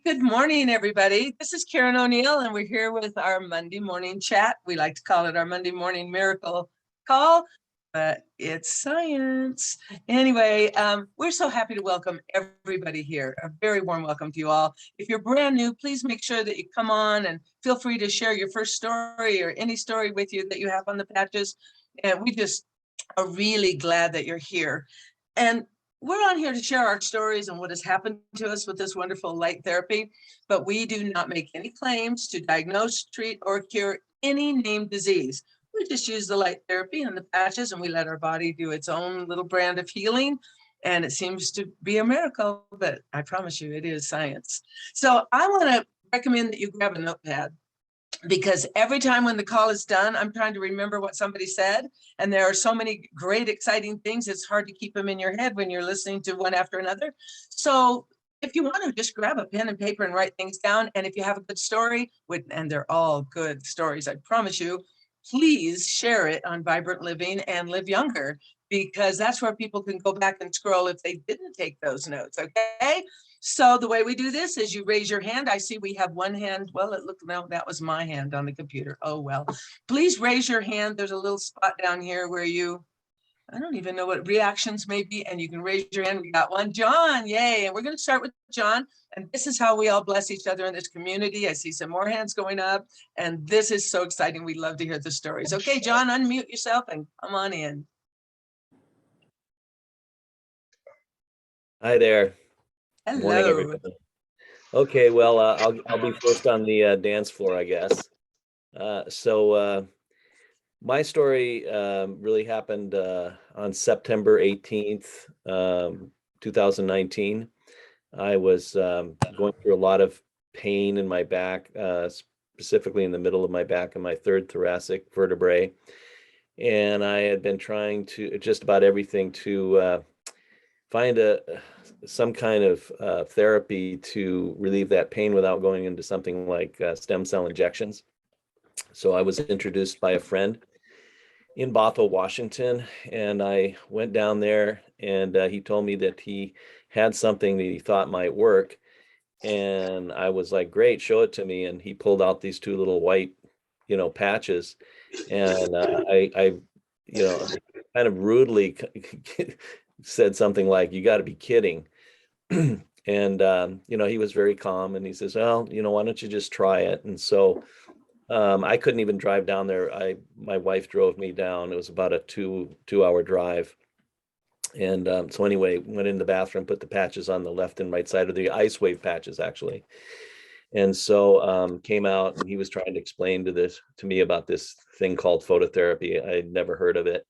Good morning, everybody. This is Karen O'Neill, and we're here with our Monday morning chat. We like to call it our Monday morning miracle call, but it's science. Anyway, we're so happy to welcome everybody here. A very warm welcome to you all. If you're brand new, please make sure that you come on and feel free to share your first story or any story with you that you have on the patches. And we just are really glad that you're here. And we're on here to share our stories and what has happened to us with this wonderful light therapy, but we do not make any claims to diagnose, treat, or cure any named disease. We just use the light therapy and the patches, and we let our body do its own little brand of healing. And it seems to be a miracle, but I promise you it is science. So I want to recommend that you grab a notepad, because every time when the call is done, I'm trying to remember what somebody said. And there are so many great, exciting things. It's hard to keep them in your head when you're listening to one after another. So if you want to, just grab a pen and paper and write things down. And if you have a good story, and they're all good stories, I promise you, please share it on Vibrant Living and Live Younger, because that's where people can go back and scroll if they didn't take those notes, okay? So the way we do this is you raise your hand. I see we have one hand. Well, it looked, no, that was my hand on the computer. Oh, well, please raise your hand. There's a little spot down here where I don't even know what reactions may be, and you can raise your hand. We got one. John, yay. And we're going to start with John. And this is how we all bless each other in this community. I see some more hands going up, and this is so exciting. We love to hear the stories. Okay, John, unmute yourself and come on in. Hi there. Hello. Good morning, everybody. Okay, well, I'll be first on the dance floor, I guess. My story really happened on September 18th, 2019. I was going through a lot of pain in my back, specifically in the middle of my back and my third thoracic vertebrae. And I had been trying to just about everything to find some kind of therapy to relieve that pain without going into something like stem cell injections. So I was introduced by a friend in Bothell, Washington, and I went down there, and he told me that he had something that he thought might work. And I was like, great, show it to me. And he pulled out these two little white, patches. And I kind of rudely said something like, you got to be kidding. And, he was very calm, and he says, well, why don't you just try it? And so I couldn't even drive down there. My wife drove me down. It was about a two-hour drive. And so anyway, went in the bathroom, put the patches on the left and right side of the ice wave patches, actually. And so came out, and he was trying to explain to me about this thing called phototherapy. I had never heard of it.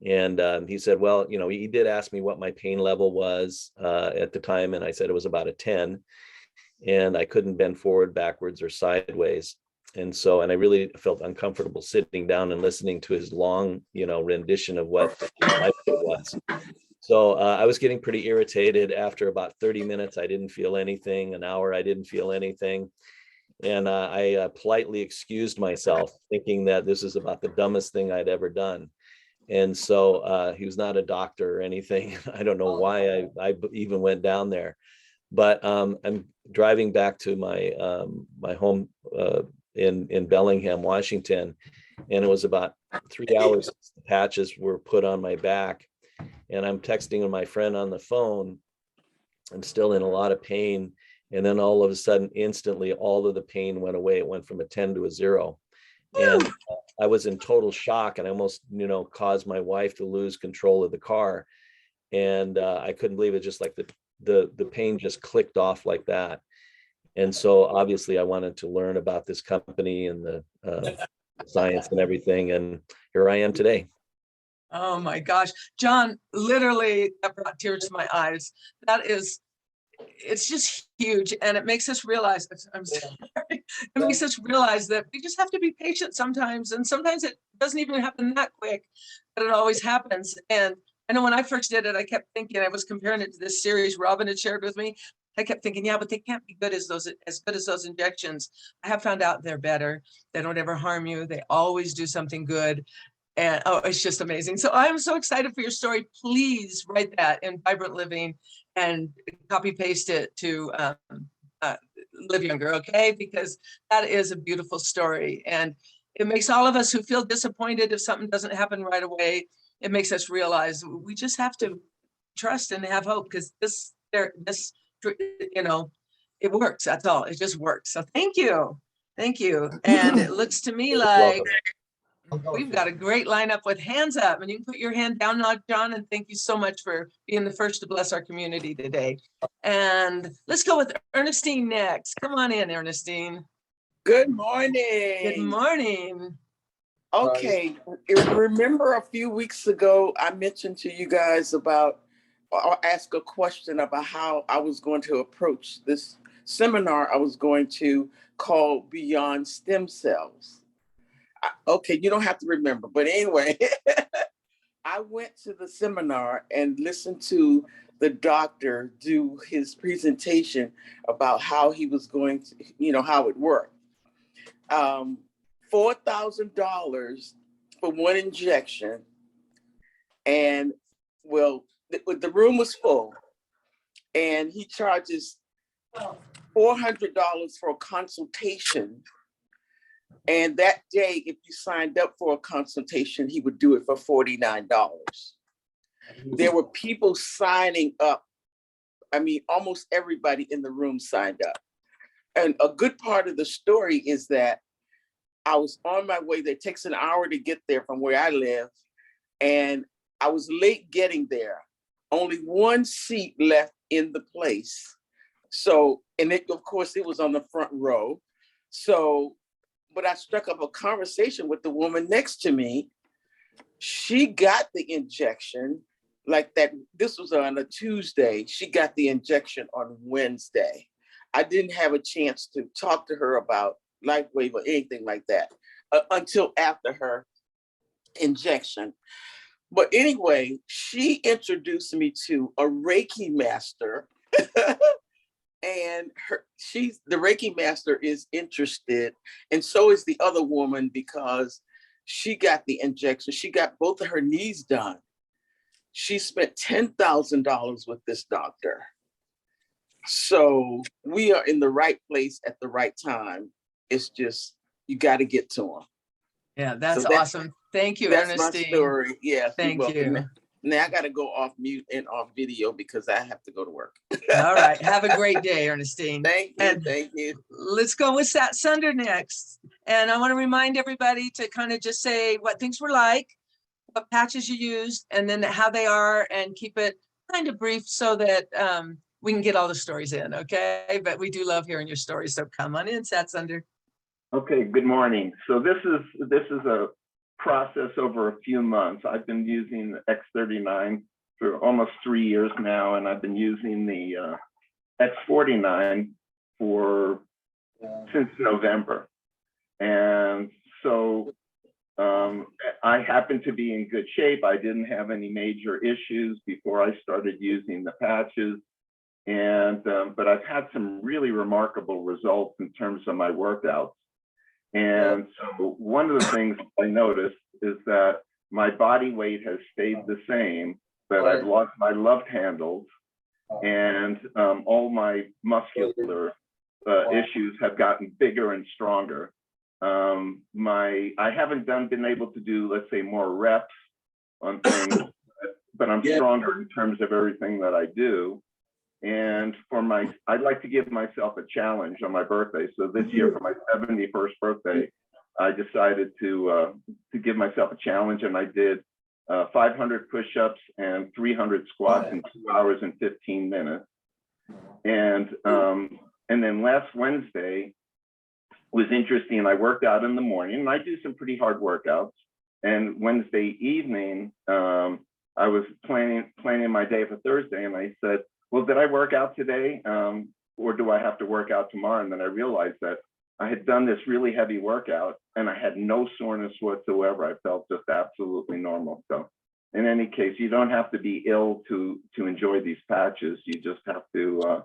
And he said, well, he did ask me what my pain level was at the time. And I said it was about a 10. And I couldn't bend forward, backwards, or sideways. And I really felt uncomfortable sitting down and listening to his long, rendition of what life was. So I was getting pretty irritated. After about 30 minutes, I didn't feel anything. An hour, I didn't feel anything. And I politely excused myself, thinking that this is about the dumbest thing I'd ever done. And so he was not a doctor or anything. I don't know why I even went down there. But I'm driving back to my home in Bellingham, Washington, and it was about 3 hours since the patches were put on my back. And I'm texting with my friend on the phone. I'm still in a lot of pain. And then all of a sudden, instantly, all of the pain went away. It went from a 10 to a 0. And I was in total shock, and I almost, caused my wife to lose control of the car. And I couldn't believe it. Just like the pain just clicked off like that. And so obviously I wanted to learn about this company and the science and everything. And here I am today. Oh my gosh, John, literally that brought tears to my eyes. It's just huge. And it makes us realize, I'm sorry, it makes us realize that we just have to be patient sometimes. And sometimes it doesn't even happen that quick, but it always happens. And I know when I first did it, I kept thinking, I was comparing it to this series Robin had shared with me. I kept thinking, yeah, but they can't be as good as those injections. I have found out they're better. They don't ever harm you. They always do something good. And it's just amazing. So I'm so excited for your story. Please write that in Vibrant Living and copy paste it to live younger, okay? Because that is a beautiful story. And it makes all of us who feel disappointed if something doesn't happen right away, it makes us realize we just have to trust and have hope, because this, you know, it works. That's all. It just works. So thank you. Thank you. And it looks to me like we've got a great lineup with hands up, and you can put your hand down now, John, and thank you so much for being the first to bless our community today. And let's go with Ernestine next. Come on in, Ernestine. Good morning. Good morning. Okay, remember a few weeks ago, I mentioned to you guys about, or ask a question about how I was going to approach this seminar I was going to call Beyond Stem Cells. Okay, you don't have to remember, but anyway, I went to the seminar and listened to the doctor do his presentation about how he was going to, how it worked. $4,000 for one injection. And well, the room was full, and he charges $400 for a consultation. And that day, if you signed up for a consultation, he would do it for $49. There were people signing up. I mean, almost everybody in the room signed up. And a good part of the story is that I was on my way there. It takes an hour to get there from where I live. And I was late getting there. Only one seat left in the place. So, and of course, it was on the front row. So, but I struck up a conversation with the woman next to me. She got the injection like that. This was on a Tuesday. She got the injection on Wednesday. I didn't have a chance to talk to her about LifeWave or anything like that until after her injection. But anyway, she introduced me to a Reiki master. And the Reiki master is interested, and so is the other woman, because she got the injection. She got both of her knees done. She spent $10,000 with this doctor. So we are in the right place at the right time. It's just, you got to get to them. Yeah, that's awesome. Thank you, that's Ernestine. My story. Yes, thank you. Now I got to go off mute and off video because I have to go to work. All right. Have a great day, Ernestine. Thank you. Thank you. Let's go with Sunder next. And I want to remind everybody to kind of just say what things were like, what patches you used, and then how they are, and keep it kind of brief so that we can get all the stories in, okay? But we do love hearing your stories, so come on in, Sunder. Okay, good morning. So this is a process over a few months. I've been using the X39 for almost 3 years now, and I've been using the X49 since November. And so I happen to be in good shape. I didn't have any major issues before I started using the patches. And but I've had some really remarkable results in terms of my workouts. And so one of the things I noticed is that my body weight has stayed the same, but I've lost my love handles, and all my muscular issues have gotten bigger and stronger. I haven't been able to do, let's say, more reps on things, but I'm stronger in terms of everything that I do. And I'd like to give myself a challenge on my birthday. So this year, for my 71st birthday, I decided to give myself a challenge, and I did 500 push-ups and 300 squats in 2 hours and 15 minutes. And then last Wednesday was interesting. I worked out in the morning, and I do some pretty hard workouts. And Wednesday evening, I was planning my day for Thursday, and I said, well, did I work out today, or do I have to work out tomorrow? And then I realized that I had done this really heavy workout, and I had no soreness whatsoever. I felt just absolutely normal. So in any case, you don't have to be ill to enjoy these patches. You just have to,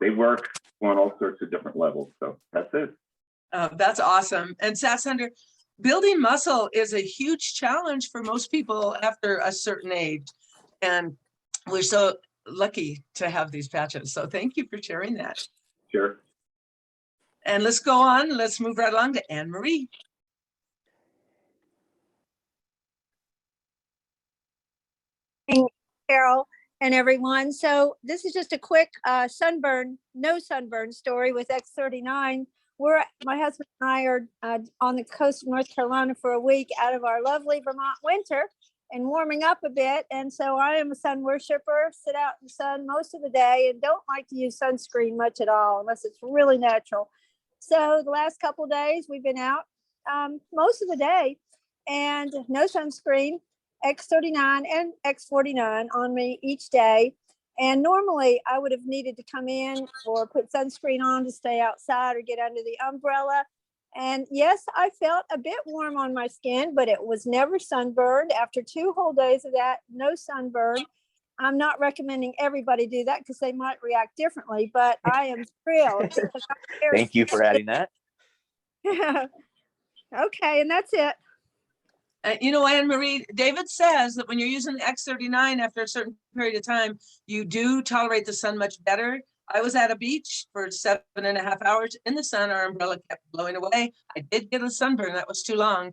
they work on all sorts of different levels. So that's it. That's awesome. And Sunder, building muscle is a huge challenge for most people after a certain age. And we're so lucky to have these patches. So thank you for sharing that. Sure. And let's go on. Let's move right along to Anne Marie. Carol and everyone. So this is just a quick no sunburn story with X39. My husband and I are on the coast of North Carolina for a week out of our lovely Vermont winter and warming up a bit. And so I am a sun worshiper, sit out in the sun most of the day and don't like to use sunscreen much at all unless it's really natural. So the last couple of days we've been out most of the day and no sunscreen. X39 and X49 on me each day. And normally I would have needed to come in or put sunscreen on to stay outside or get under the umbrella. And yes, I felt a bit warm on my skin, but it was never sunburned. After 2 whole days of that, no sunburn. I'm not recommending everybody do that because they might react differently, but I am thrilled. Thank you for adding that. Okay, and that's it. You know, Anne Marie, David says that when you're using the X39 after a certain period of time, you do tolerate the sun much better. I was at a beach for 7.5 hours in the sun. Our umbrella kept blowing away. I did get a sunburn. That was too long,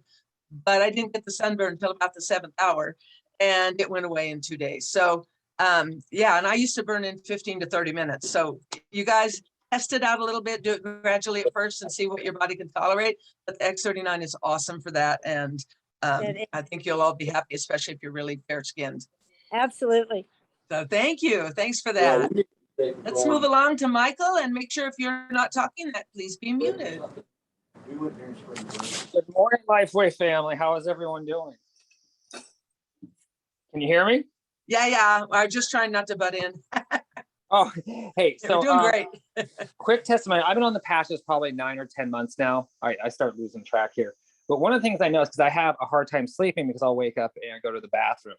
but I didn't get the sunburn until about the 7th hour, and it went away in 2 days. So yeah, and I used to burn in 15 to 30 minutes. So you guys test it out a little bit, do it gradually at first and see what your body can tolerate. But the X39 is awesome for that. And I think you'll all be happy, especially if you're really fair skinned. Absolutely. So thank you. Thanks for that. Let's move along to Michael and make sure if you're not talking that please be muted. Good morning, Lifeway family. How is everyone doing? Can you hear me? Yeah. I'm just trying not to butt in. Oh, hey, so We're doing great. Quick testimony. I've been on the patches probably 9 or 10 months now. I start losing track here. But one of the things I noticed, because I have a hard time sleeping because I'll wake up and go to the bathroom.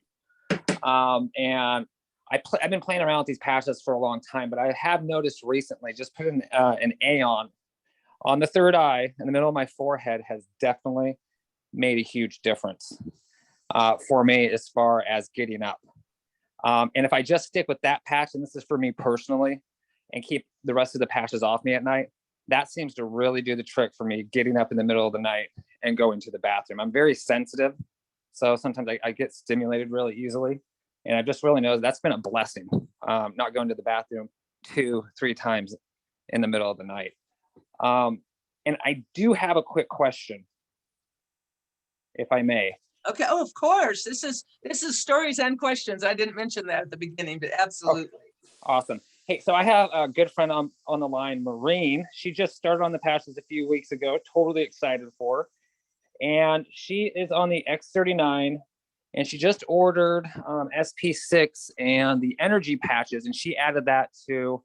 And I've been playing around with these patches for a long time, but I have noticed recently, just putting an A on the third eye in the middle of my forehead has definitely made a huge difference for me as far as getting up. And if I just stick with that patch, and this is for me personally, and keep the rest of the patches off me at night, that seems to really do the trick for me getting up in the middle of the night and going to the bathroom. I'm very sensitive, so sometimes I get stimulated really easily. And I just really know that's been a blessing, not going to the bathroom 2-3 times in the middle of the night. And I do have a quick question, if I may. Okay. Oh, of course. This is stories and questions. I didn't mention that at the beginning, but absolutely. Oh, awesome. Hey, so I have a good friend on the line, Maureen. She just started on the patches a few weeks ago. Totally excited for her. And she is on the X39, and she just ordered SP6 and the energy patches, and she added that to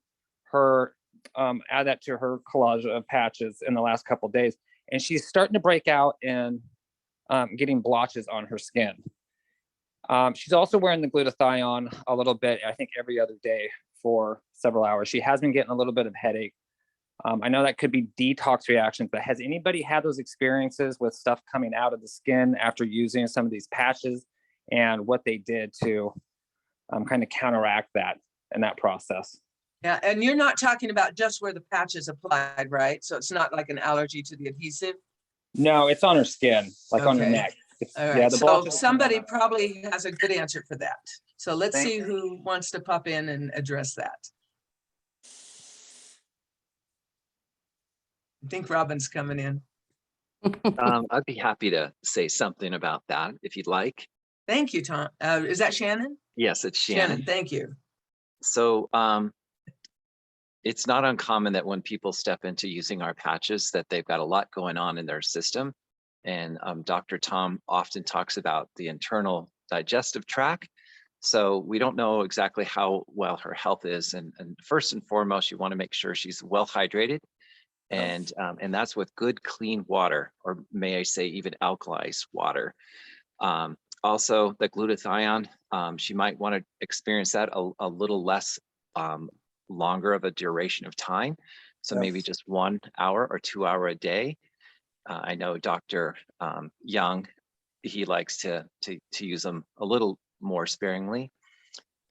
her collage of patches in the last couple of days. And she's starting to break out and getting blotches on her skin. She's also wearing the glutathione a little bit, I think every other day for several hours. She has been getting a little bit of headache. I know that could be detox reactions, but has anybody had those experiences with stuff coming out of the skin after using some of these patches and what they did to kind of counteract that in that process? Yeah. And you're not talking about just where the patch is applied, right? So it's not like an allergy to the adhesive. No, it's on her skin, like on her Okay. neck. All right. Yeah, the So blotches are somebody coming out. probably has a good answer for that. So let's Thank see who wants to pop in and address that. I think Robin's coming in. I'd be happy to say something about that if you'd like. Thank you, Tom. Is that Shannon? Yes, it's Shannon. Thank you. So it's not uncommon that when people step into using our patches that they've got a lot going on in their system. And Dr. Tom often talks about the internal digestive tract. So we don't know exactly how well her health is. And first and foremost, you want to make sure she's well hydrated. And that's with good, clean water, or may I say even alkalized water. Also, the glutathione, she might want to experience that a little less longer of a duration of time. So maybe just 1 hour or 2 hour a day. I know Dr. Young, he likes to use them a little more sparingly.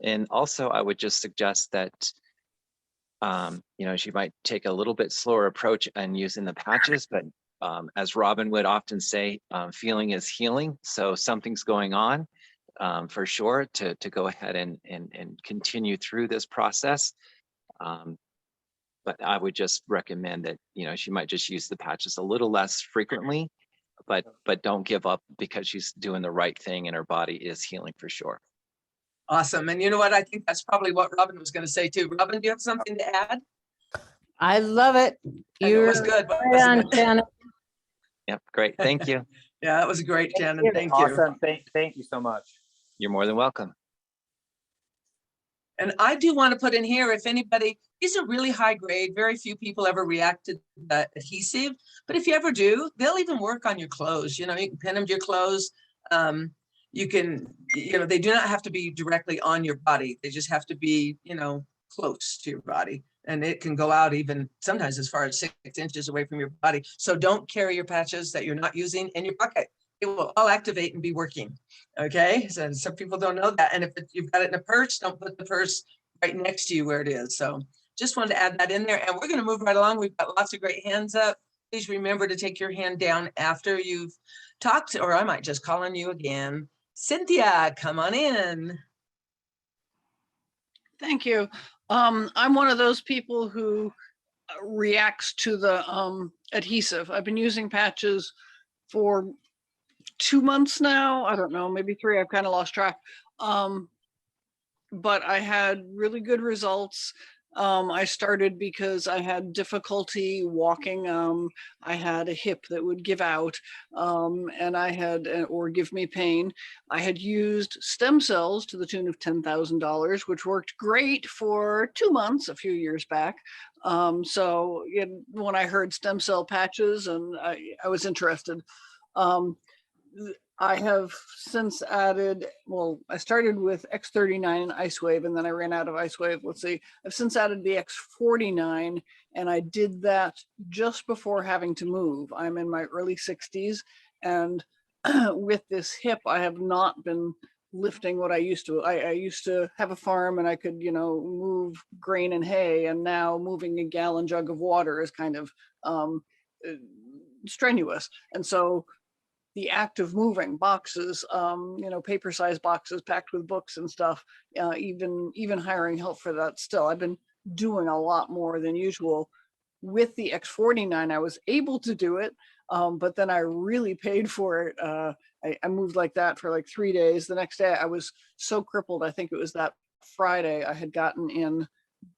And also, I would just suggest that She might take a little bit slower approach and using the patches, but as Robin would often say, feeling is healing. So something's going on for sure to go ahead and continue through this process. But I would just recommend that, she might just use the patches a little less frequently, but don't give up because she's doing the right thing and her body is healing for sure. Awesome. And you know what? I think that's probably what Robin was going to say too. Robin, do you have something to add? I love it. And it was good. Right wasn't on, it? Shannon. Yep, great. Thank you. Yeah, that was great, Shannon. you. Thank you. Awesome. Thank you so much. You're more than welcome. And I do want to put in here, if anybody, these are really high grade, very few people ever react to the adhesive, but if you ever do, they'll even work on your clothes. You can pin them to your clothes. You can, they do not have to be directly on your body. They just have to be, close to your body. And it can go out even sometimes as far as 6 inches away from your body. So don't carry your patches that you're not using in your pocket. It will all activate and be working. Okay, so some people don't know that. And if you've got it in a purse, don't put the purse right next to you where it is. So just wanted to add that in there. And we're going to move right along. We've got lots of great hands up. Please remember to take your hand down after you've talked, or I might just call on you again. Cynthia, come on in. Thank you. I'm one of those people who reacts to the adhesive. I've been using patches for 2 months now. I don't know, maybe 3. I've kind of lost track. But I had really good results. I started because I had difficulty walking. I had a hip that would give out, and I had, or give me pain. I had used stem cells to the tune of $10,000, which worked great for 2 months a few years back. So when I heard stem cell patches, and I was interested. I have since added, I started with X39 and Ice Wave, and then I ran out of Ice Wave. Let's see, I've since added the X49, and I did that just before having to move. I'm in my early 60s, and with this hip, I have not been lifting what I used to. I used to have a farm and I could, move grain and hay, and now moving a gallon jug of water is kind of strenuous. And so the act of moving boxes, paper-sized boxes packed with books and stuff, even hiring help for that still, I've been doing a lot more than usual. With the X49, I was able to do it, but then I really paid for it. I moved like that for like 3 days. The next day I was so crippled, I think it was that Friday, I had gotten in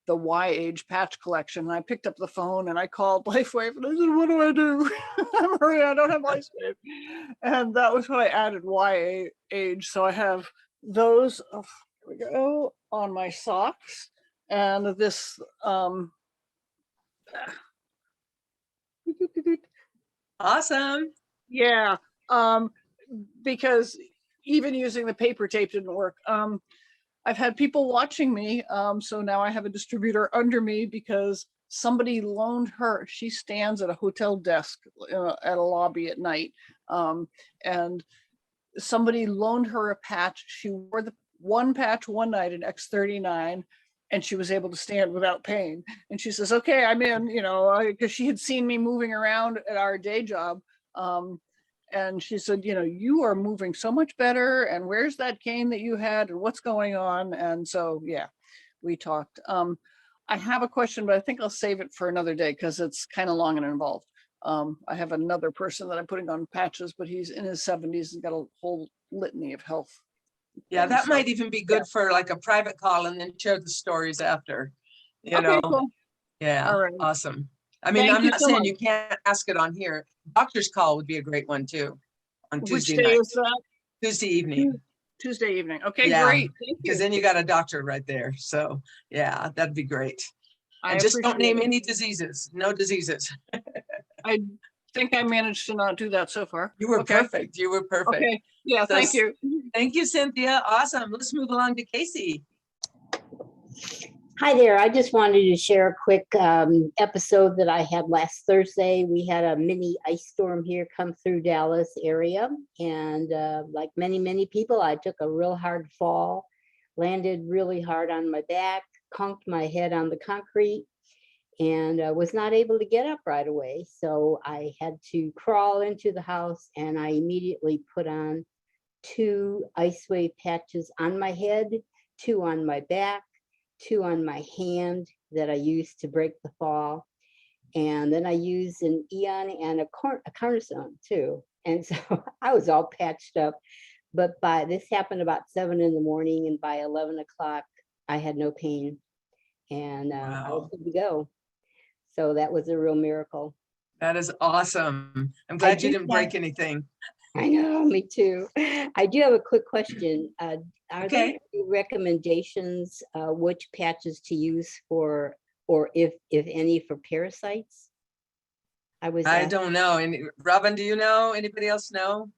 the Y-Age patch collection, and I picked up the phone and I called LifeWave and I said, what do I do? I'm hurrying, I don't have LifeWave. And that was when I added Y-Age. So I have those, here we go, on my socks, and this Awesome. yeah, because even using the paper tape didn't work. I've had people watching me, so now I have a distributor under me because somebody loaned her. She stands at a hotel desk at a lobby at night, and somebody loaned her a patch. She wore the one patch one night in X39, and she was able to stand without pain. And she says, okay, I'm in, because she had seen me moving around at our day job. And she said, you are moving so much better. And where's that cane that you had? And what's going on? And so, yeah, we talked. I have a question, but I think I'll save it for another day because it's kind of long and involved. I have another person that I'm putting on patches, but he's in his 70s and got a whole litany of health. Yeah, things. that So, might even be good for like a private call and then share the stories after, okay, cool. Yeah, All right. awesome. I mean, Thank I'm you not so saying much. you can't ask it on here. Doctor's call would be a great one too, on Which Tuesday day night, is that? Tuesday evening, Tuesday evening. Okay, Yeah, great. Thank because you. then you got a doctor right there. So yeah, that'd be great. I And just don't appreciate name it. any diseases, no diseases. I think I managed to not do that so far. You were Okay. perfect. You were perfect. Okay. Yeah, So thank you. Thank you, Cynthia. Awesome. Let's move along to Casey. Hi there. I just wanted to share a quick episode that I had last Thursday. We had a mini ice storm here come through Dallas area. And like many people, I took a real hard fall, landed really hard on my back, conked my head on the concrete and was not able to get up right away. So I had to crawl into the house, and I immediately put on 2 ice wave patches on my head, 2 on my back, 2 on my hand that I used to break the fall. And then I used an Eon and a cortisone too. And so I was all patched up. But this happened about 7 in the morning, and by 11 o'clock, I had no pain, and I was Wow. good to go. So that was a real miracle. That is awesome. I'm glad you do didn't break anything. I know, me too. I do have a quick question. Are there Okay. any recommendations which patches to use for, or if any, for parasites? I I don't know. And Robin, do you know? Anybody else know?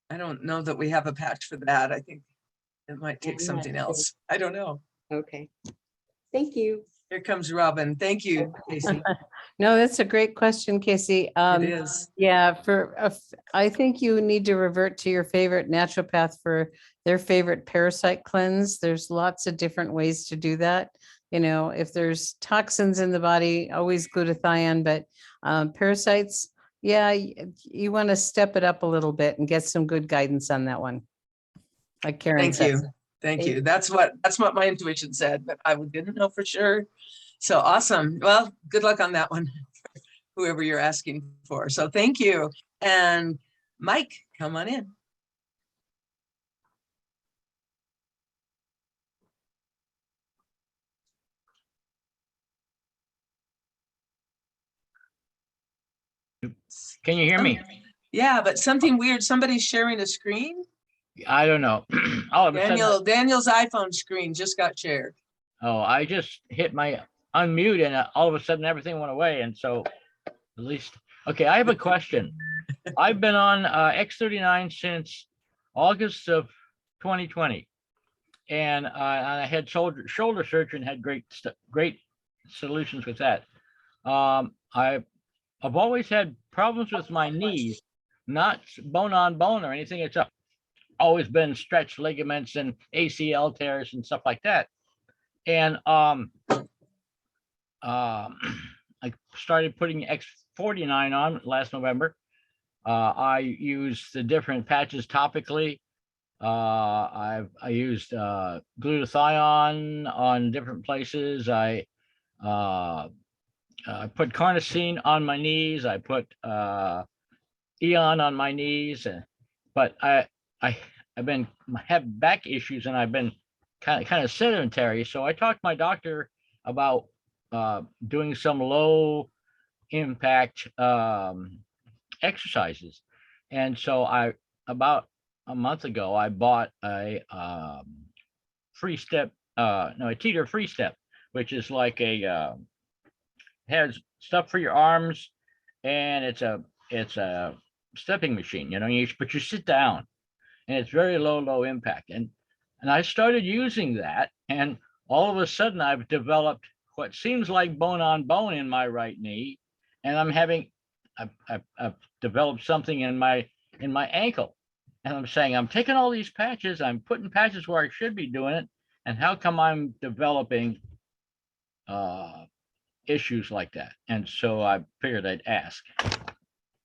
I don't know that we have a patch for that. I think it might take I'm not something sure. else. I don't know. Okay. Thank you. Here comes Robin. Thank you, Casey. No, that's a great question, Casey. It is. Yeah, I think you need to revert to your favorite naturopath for their favorite parasite cleanse. There's lots of different ways to do that. You know, if there's toxins in the body, always glutathione, but parasites, yeah, you want to step it up a little bit and get some good guidance on that one. Like Karen Thank said. you. Thank you. That's what my intuition said, but I didn't know for sure. So awesome. Well, good luck on that one, whoever you're asking for. So thank you. And Mike, come on in. Can you hear me? Yeah, but something weird. Somebody's sharing a screen. I don't know. All of a sudden, Daniel's iPhone screen just got shared. I just hit my unmute, and all of a sudden everything went away. And so, at least, okay. I have a question. I've been on X39 since August of 2020, and I had shoulder surgery and had great solutions with that. I've always had problems with my knees, not bone on bone or anything. It's always been stretched ligaments and ACL tears and stuff like that. And I started putting X49 on last November. I used the different patches topically. I used glutathione on different places. I put carnosine on my knees. I put Eon on my knees, but I've have back issues, and I've been kind of sedentary. So I talked to my doctor about doing some low impact exercises, and so about a month ago I bought a free step, a teeter free step, which is like has stuff for your arms, and it's a stepping machine, but you sit down, and it's very low impact. And I started using that, and all of a sudden I've developed what seems like bone on bone in my right knee, and I've developed something in my ankle. And I'm saying, I'm taking all these patches, I'm putting patches where I should be doing it, and how come I'm developing issues like that? And so I figured I'd ask.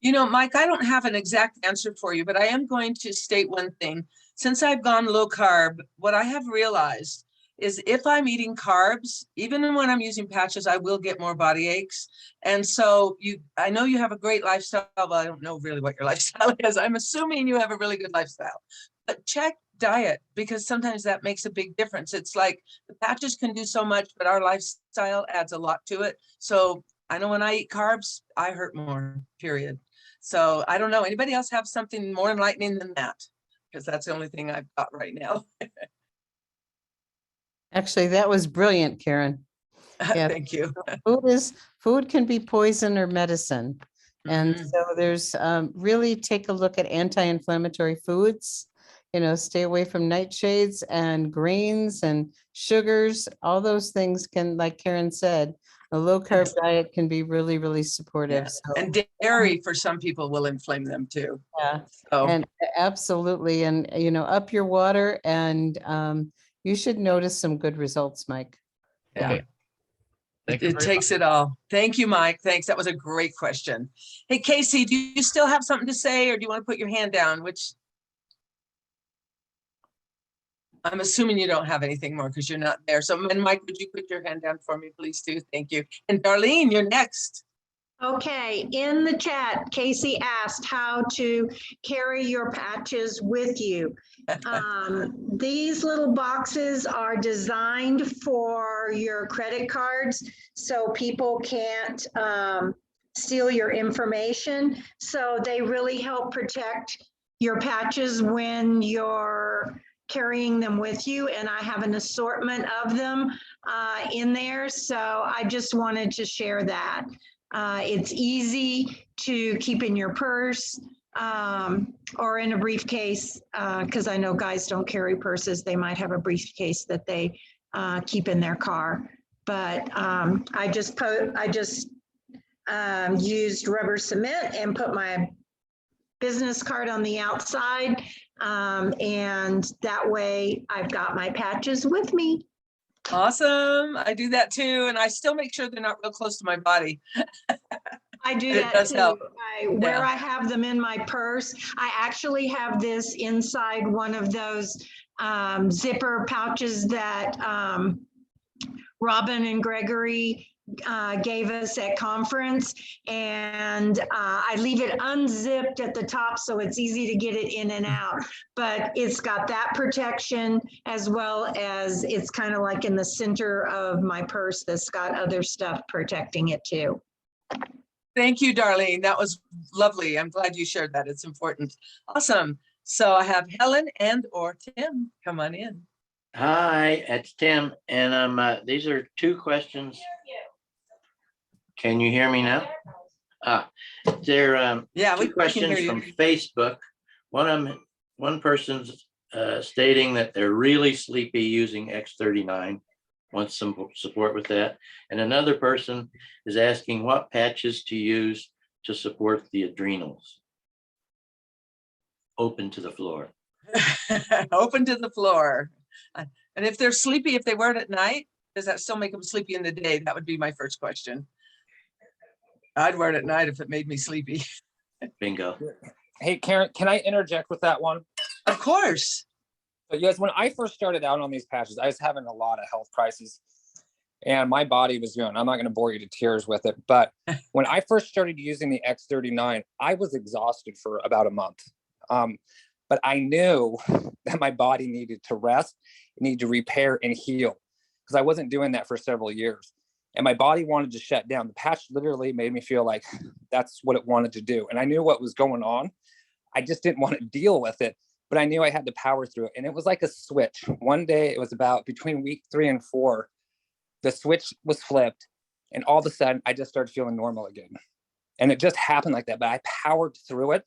You know, Mike, I don't have an exact answer for you, but I am going to state one thing. Since I've gone low carb, what I have realized is if I'm eating carbs, even when I'm using patches, I will get more body aches. And so I know you have a great lifestyle, but I don't know really what your lifestyle is. I'm assuming you have a really good lifestyle, but check diet, because sometimes that makes a big difference. It's like the patches can do so much, but our lifestyle adds a lot to it. So I know when I eat carbs, I hurt more, period. So I don't know. Anybody else have something more enlightening than that? Because that's the only thing I've got right now. Actually, that was brilliant, Karen. Yeah. Thank you. Food can be poison or medicine. And Mhm. so there's really take a look at anti-inflammatory foods, stay away from nightshades and grains and sugars. All those things can, like Karen said, a low carb diet can be really, really supportive. Yeah. So, And dairy for some people will inflame them too. yeah, So and absolutely. And, up your water and, You should notice some good results, Mike. Yeah. Okay. Thank you It very takes much. it all. Thank you, Mike. Thanks. That was a great question. Hey, Casey, do you still have something to say, or do you want to put your hand down? Which I'm assuming you don't have anything more because you're not there. So, and Mike, would you put your hand down for me, please, too? Thank you. And Darlene, you're next. Okay, in the chat, Casey asked how to carry your patches with you. These little boxes are designed for your credit cards, so people can't steal your information. So they really help protect your patches when you're carrying them with you. And I have an assortment of them in there. So I just wanted to share that. It's easy to keep in your purse or in a briefcase, because I know guys don't carry purses. They might have a briefcase that they keep in their car. But I just used rubber cement and put my business card on the outside. And that way I've got my patches with me. Awesome. I do that too. And I still make sure they're not real close to my body. I do It that does too. help. Where Yeah. I have them in my purse, I actually have this inside one of those zipper pouches that Robin and Gregory gave us at conference. And I leave it unzipped at the top so it's easy to get it in and out. But it's got that protection as well as it's kind of like in the center of my purse that's got other stuff protecting it too. Thank you, Darlene. That was lovely. I'm glad you shared that. It's important. Awesome. So I have Helen and or Tim. Come on in. Hi, it's Tim, and these are two questions. Can you hear me now? They're Yeah, two questions from Facebook. One person's stating that they're really sleepy using X39, wants some support with that, and another person is asking what patches to use to support the adrenals. Open to the floor. Open to the floor. And if they're sleepy, if they wear it at night, does that still make them sleepy in the day? That would be my first question. I'd wear it at night if it made me sleepy. Bingo. Hey, Karen, can I interject with that one? Of course. So yes, when I first started out on these patches, I was having a lot of health crises and my body was going, I'm not going to bore you to tears with it. But when I first started using the X39, I was exhausted for about a month. But I knew that my body needed to rest, it needed to repair and heal because I wasn't doing that for several years. And my body wanted to shut down. The patch literally made me feel like that's what it wanted to do. And I knew what was going on. I just didn't want to deal with it, but I knew I had to power through it. And it was like a switch. One day, it was about between week 3 and 4, the switch was flipped. And all of a sudden, I just started feeling normal again. And it just happened like that, but I powered through it.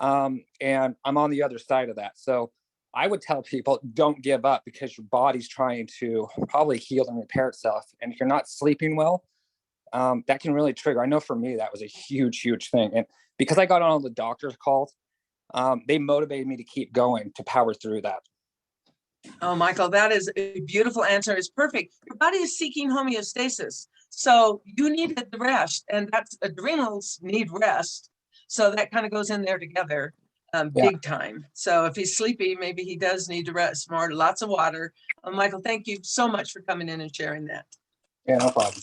And I'm on the other side of that. So I would tell people, don't give up because your body's trying to probably heal and repair itself. And if you're not sleeping well, that can really trigger. I know for me, that was a huge, huge thing. And because I got on all the doctor's calls, they motivated me to keep going, to power through that. Oh, Michael, that is a beautiful answer. It's perfect. Your body is seeking homeostasis. So you need the rest, and that's adrenals need rest. So that kind of goes in there together. Big time. So if he's sleepy, maybe he does need to rest more, lots of water. Michael, thank you so much for coming in and sharing that. Yeah, no problem.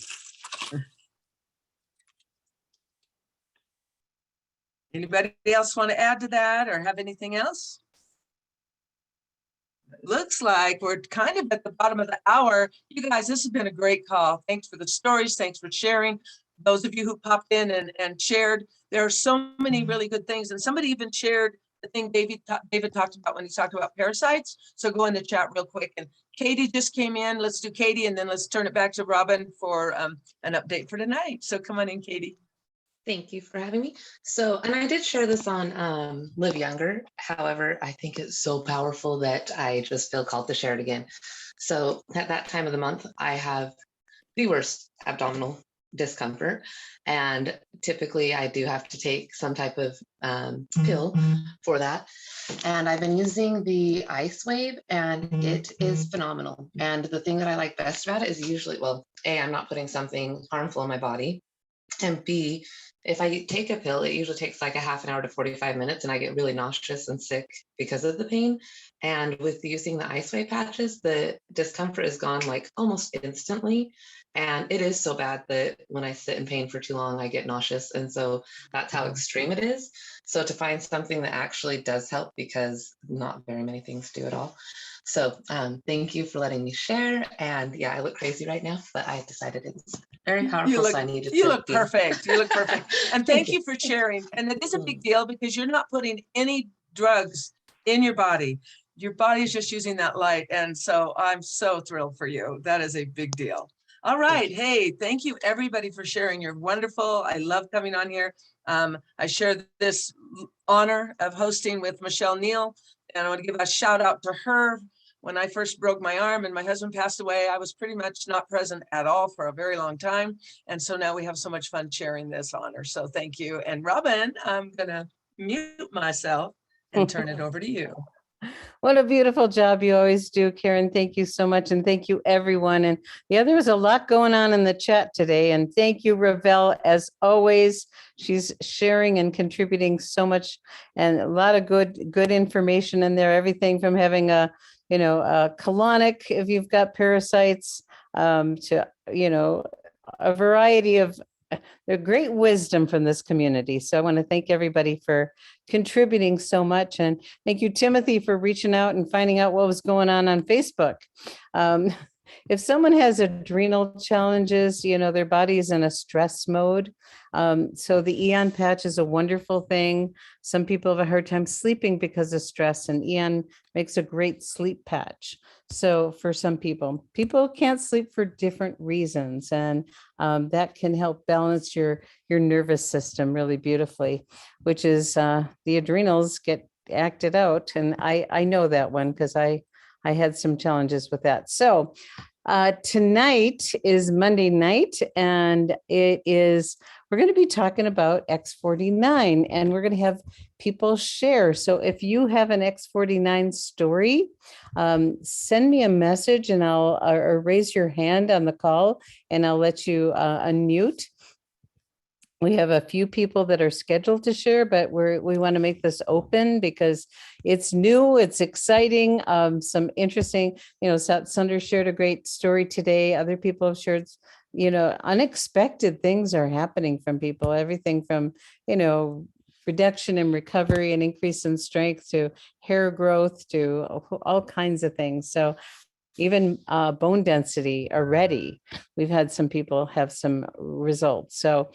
Anybody else want to add to that or have anything else? Looks like we're kind of at the bottom of the hour. You guys, this has been a great call. Thanks for the stories. Thanks for sharing. Those of you who popped in and shared, there are so many really good things. And somebody even shared the thing David talked about when he talked about parasites. So go in the chat real quick. And Katie just came in. Let's do Katie, and then let's turn it back to Robin for an update for tonight. So come on in, Katie. Thank you for having me. So, and I did share this on Live Younger. However, I think it's so powerful that I just feel called to share it again. So at that time of the month, I have the worst abdominal discomfort. And typically I do have to take some type of pill for that. And I've been using the Ice Wave, and it is phenomenal. And the thing that I like best about it is usually, well, A, I'm not putting something harmful in my body. And B, if I take a pill, it usually takes like a half an hour to 45 minutes, and I get really nauseous and sick because of the pain. And with using the Ice Wave patches, the discomfort is gone like almost instantly. And it is so bad that when I sit in pain for too long, I get nauseous. And so that's how extreme it is. So to find something that actually does help, because not very many things do at all. So thank you for letting me share. And yeah, I look crazy right now, but I decided it was very powerful, so I needed to. You look perfect. You look perfect. And thank you for sharing. And it is a Mm. big deal because you're not putting any drugs in your body. Your body is just using that light. And so I'm so thrilled for you. That is a big deal. All right. Hey, thank you everybody for sharing. You're wonderful. I love coming on here. I share this honor of hosting with Michelle Neal, and I want to give a shout out to her. When I first broke my arm and my husband passed away, I was pretty much not present at all for a very long time. And so now we have so much fun sharing this honor. So thank you. And Robin, I'm gonna mute myself and turn it over to you. What a beautiful job you always do, Karen. Thank you so much. And thank you, everyone. And yeah, there was a lot going on in the chat today. And thank you, Ravel, as always. She's sharing and contributing so much, and a lot of good information in there. Everything from having a colonic, if you've got parasites, to, a variety of great wisdom from this community. So I want to thank everybody for contributing so much. And thank you, Timothy, for reaching out and finding out what was going on Facebook. If someone has adrenal challenges, their body is in a stress mode. So the Eon patch is a wonderful thing. Some people have a hard time sleeping because of stress, and Eon makes a great sleep patch. So for some people can't sleep for different reasons, and that can help balance your nervous system really beautifully, which is the adrenals get acted out. And I know that one because I had some challenges with that. So tonight is Monday night, and we're going to be talking about X49, and we're going to have people share. So if you have an X49 story, send me a message, and or raise your hand on the call, and I'll let you unmute. We have a few people that are scheduled to share, but we want to make this open because it's new, it's exciting, some interesting, Sunder shared a great story today. Other people have shared, unexpected things are happening from people, everything from, reduction in recovery and increase in strength to hair growth to all kinds of things. So even bone density already, we've had some people have some results. So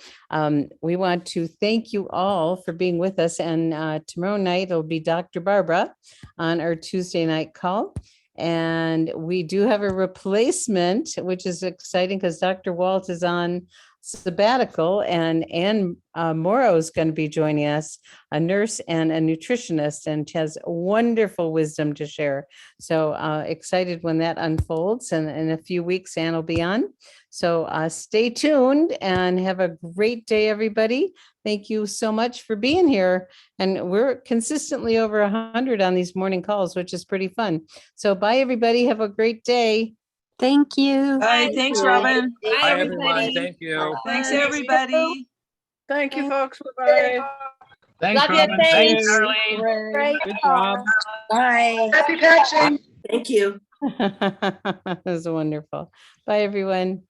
we want to thank you all for being with us. And tomorrow night, it'll be Dr. Barbara on our Tuesday night call. And we do have a replacement, which is exciting because Dr. Walt is on sabbatical, and Ann Morrow is going to be joining us, a nurse and a nutritionist, and has wonderful wisdom to share. So excited when that unfolds, and in a few weeks Ann will be on. So stay tuned and have a great day, everybody. Thank you so much for being here. And we're consistently over 100 on these morning calls, which is pretty fun. So bye, everybody. Have a great day. Thank you. Bye. Thanks, Robin. Bye, everyone. Thank you. Thanks, everybody. Thank you, folks. Bye-bye. Thanks, Love you, Robin. Thanks, thanks. Caroline. Great Good call. job. Bye. Happy patching. Thank you. That was wonderful. Bye, everyone.